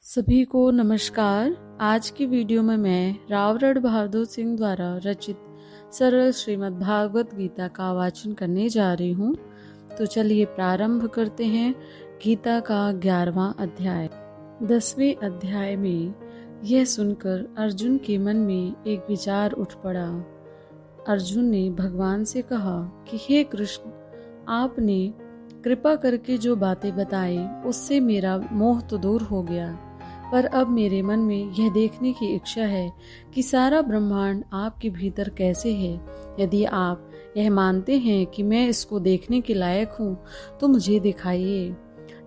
सभी को नमस्कार। आज की वीडियो में मैं राव रण बहादुर सिंह द्वारा रचित सरल श्रीमद् भागवत गीता का वाचन करने जा रही हूँ। तो चलिए प्रारंभ करते हैं। गीता का 11वां अध्याय। 10वें अध्याय में यह सुनकर अर्जुन के मन में एक विचार उठ पड़ा। अर्जुन ने भगवान से कहा कि हे कृष्ण, आपने कृपा करके जो बातें बताई उससे मेरा मोह तो दूर हो गया, पर अब मेरे मन में यह देखने की इच्छा है कि सारा ब्रह्मांड आपके भीतर कैसे है। यदि आप यह मानते हैं कि मैं इसको देखने के लायक हूँ तो मुझे दिखाइए।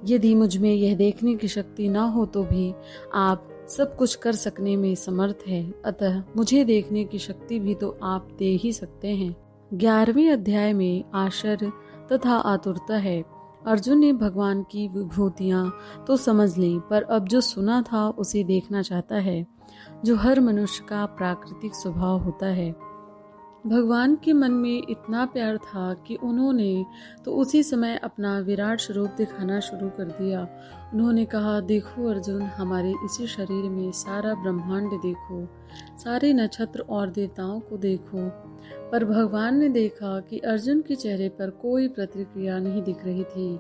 यदि मुझ में यह देखने की शक्ति ना हो तो भी आप सब कुछ कर सकने में समर्थ है, अतः मुझे देखने की शक्ति भी तो आप दे ही सकते हैं। 11वें अध्याय में आश्चर्य तथा आतुरता है। अर्जुन ने भगवान की विभूतियां तो समझ ली, पर अब जो सुना था उसे देखना चाहता है, जो हर मनुष्य का प्राकृतिक स्वभाव होता है। भगवान के मन में इतना प्यार था कि उन्होंने तो उसी समय अपना विराट स्वरूप दिखाना शुरू कर दिया। उन्होंने कहा, देखो अर्जुन, हमारे इसी शरीर में सारा ब्रह्मांड देखो, सारे नक्षत्र और देवताओं को देखो। पर भगवान ने देखा कि अर्जुन के चेहरे पर कोई प्रतिक्रिया नहीं दिख रही थी।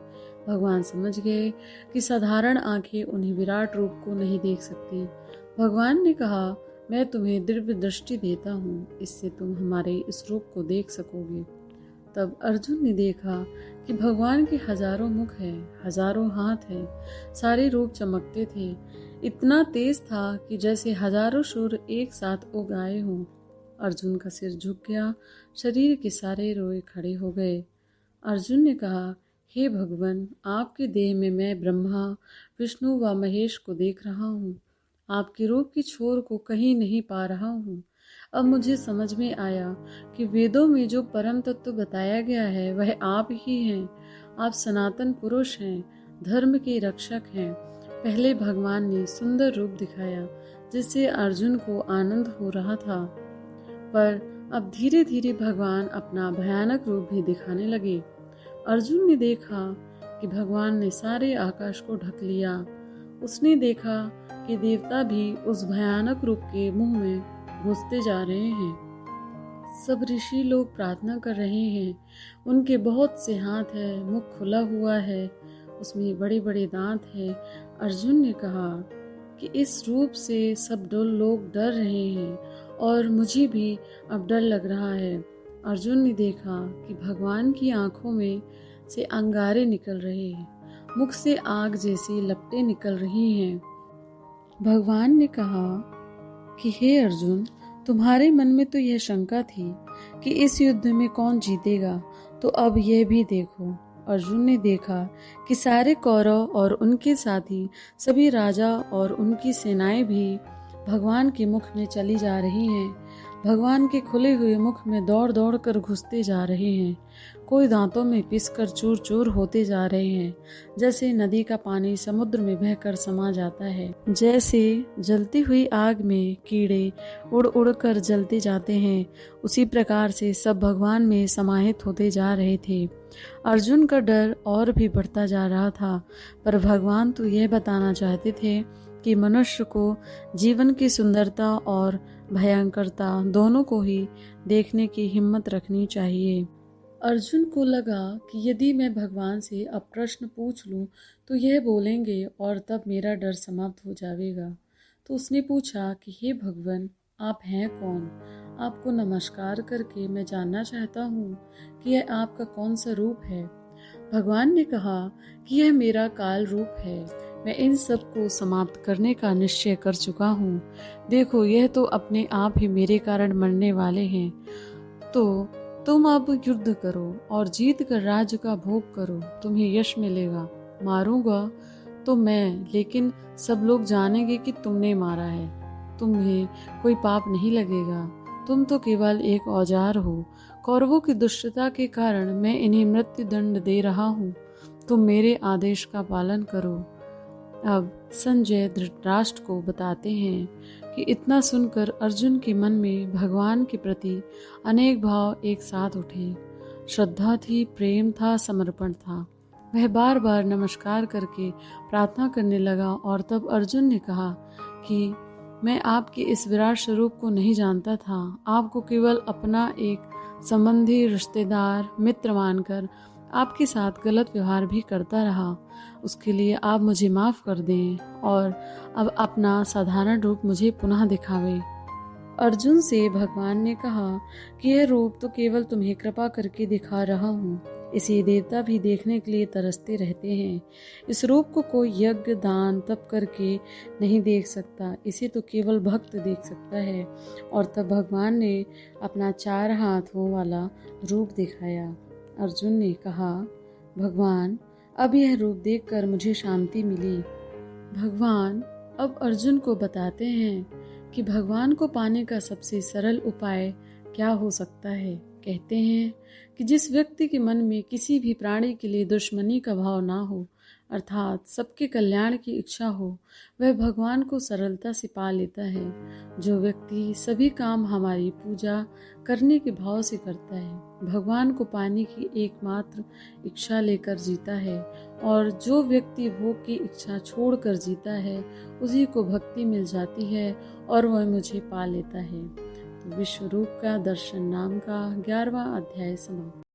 भगवान समझ गए कि साधारण आंखें उन्हें विराट रूप को नहीं देख सकती। भगवान ने कहा, मैं तुम्हें दिव्य दृष्टि देता हूँ, इससे तुम हमारे इस रूप को देख सकोगे। तब अर्जुन ने देखा कि भगवान के हजारों मुख हैं, हजारों हाथ हैं, सारे रूप चमकते थे। इतना तेज था कि जैसे हजारों सूर्य एक साथ उग आए हों। अर्जुन का सिर झुक गया, शरीर के सारे रोए खड़े हो गए। अर्जुन ने कहा, हे भगवान, आपके देह में मैं ब्रह्मा, विष्णु व महेश को देख रहा हूँ। आपके रूप की छोर को कहीं नहीं पा रहा हूँ। अब मुझे समझ में आया कि वेदों में जो परम तत्व बताया गया है वह आप ही हैं। आप सनातन पुरुष हैं, धर्म के रक्षक हैं। पहले भगवान ने सुंदर रूप दिखाया जिससे अर्जुन को आनंद हो रहा था, पर अब धीरे धीरे भगवान अपना भयानक रूप भी दिखाने लगे। अर्जुन ने देखा कि भगवान ने सारे आकाश को ढक लिया। उसने देखा कि देवता भी उस भयानक रूप के मुंह में घुसते जा रहे हैं। सब ऋषि लोग प्रार्थना कर रहे हैं। उनके बहुत से हाथ है, मुख खुला हुआ है, उसमें बड़े बड़े दांत हैं। अर्जुन ने कहा कि इस रूप से सब लोग डर रहे हैं और मुझे भी अब डर लग रहा है। अर्जुन ने देखा कि भगवान की आंखों में से अंगारे निकल रहे हैं, मुख से आग जैसी लपटें निकल रही हैं। भगवान ने कहा कि हे अर्जुन, तुम्हारे मन में तो यह शंका थी कि इस युद्ध में कौन जीतेगा, तो अब यह भी देखो। अर्जुन ने देखा कि सारे कौरव और उनके साथी, सभी राजा और उनकी सेनाएं भी भगवान के मुख में चली जा रही हैं। भगवान के खुले हुए मुख में दौड़ दौड़ कर घुसते जा रहे हैं। कोई दांतों में पिसकर चूर चूर होते जा रहे हैं, जैसे नदी का पानी समुद्र में बहकर समा जाता है। जैसे जलती हुई आग में कीड़े उड़ उड़ कर जलते जाते हैं, उसी प्रकार से सब भगवान में समाहित होते जा रहे थे। अर्जुन का डर और भी बढ़ता जा रहा था, पर भगवान तो यह बताना चाहते थे कि मनुष्य को जीवन की सुंदरता और भयंकरता दोनों को ही देखने की हिम्मत रखनी चाहिए। अर्जुन को लगा कि यदि मैं भगवान से अब प्रश्न पूछ लूं तो यह बोलेंगे और तब मेरा डर समाप्त हो जाएगा। तो उसने पूछा कि हे भगवान, आप हैं कौन? आपको नमस्कार करके मैं जानना चाहता हूँ कि यह आपका कौन सा रूप है। भगवान ने कहा कि यह मेरा काल रूप है। मैं इन सब को समाप्त करने का निश्चय कर चुका हूँ। देखो, यह तो अपने आप ही मेरे कारण मरने वाले हैं। तो तुम अब युद्ध करो और जीत कर राज्य का भोग करो, तुम्हें यश मिलेगा। मारूंगा तो मैं, लेकिन सब लोग जानेंगे कि तुमने मारा है। तुम्हें कोई पाप नहीं लगेगा। तुम तो केवल एक औजार हो। कौरवों की दुष्टता के कारण मैं इन्हें मृत्यु दंड दे रहा हूँ। तुम मेरे आदेश का पालन करो। अब संजय धृतराष्ट्र को बताते हैं कि इतना सुनकर अर्जुन के मन में भगवान के प्रति अनेक भाव एक साथ उठे। श्रद्धा थी, प्रेम था, समर्पण था। वह बार बार नमस्कार करके प्रार्थना करने लगा और तब अर्जुन ने कहा कि मैं आपके इस विराट स्वरूप को नहीं जानता था। आपको केवल अपना एक संबंधी, रिश्तेदार, मित्र मानकर आपके साथ गलत व्यवहार भी करता रहा। उसके लिए आप मुझे माफ़ कर दें और अब अपना साधारण रूप मुझे पुनः दिखावे। अर्जुन से भगवान ने कहा कि यह रूप तो केवल तुम्हें कृपा करके दिखा रहा हूँ। इसे देवता भी देखने के लिए तरसते रहते हैं। इस रूप को कोई यज्ञ, दान, तप करके नहीं देख सकता। इसे तो केवल भक्त देख सकता है। और तब भगवान ने अपना 4 हाथों वाला रूप दिखाया। अर्जुन ने कहा, भगवान, अब यह रूप देखकर मुझे शांति मिली। भगवान अब अर्जुन को बताते हैं कि भगवान को पाने का सबसे सरल उपाय क्या हो सकता है। कहते हैं कि जिस व्यक्ति के मन में किसी भी प्राणी के लिए दुश्मनी का भाव ना हो, अर्थात सबके कल्याण की इच्छा हो, वह भगवान को सरलता से पा लेता है। जो व्यक्ति सभी काम हमारी पूजा करने के भाव से करता है, भगवान को पाने की एकमात्र इच्छा लेकर जीता है। और जो व्यक्ति भोग की इच्छा छोड़कर जीता है, उसी को भक्ति मिल जाती है और वह मुझे पा लेता है। तो विश्व रूप का दर्शन नाम का 11वां अध्याय समाप्त।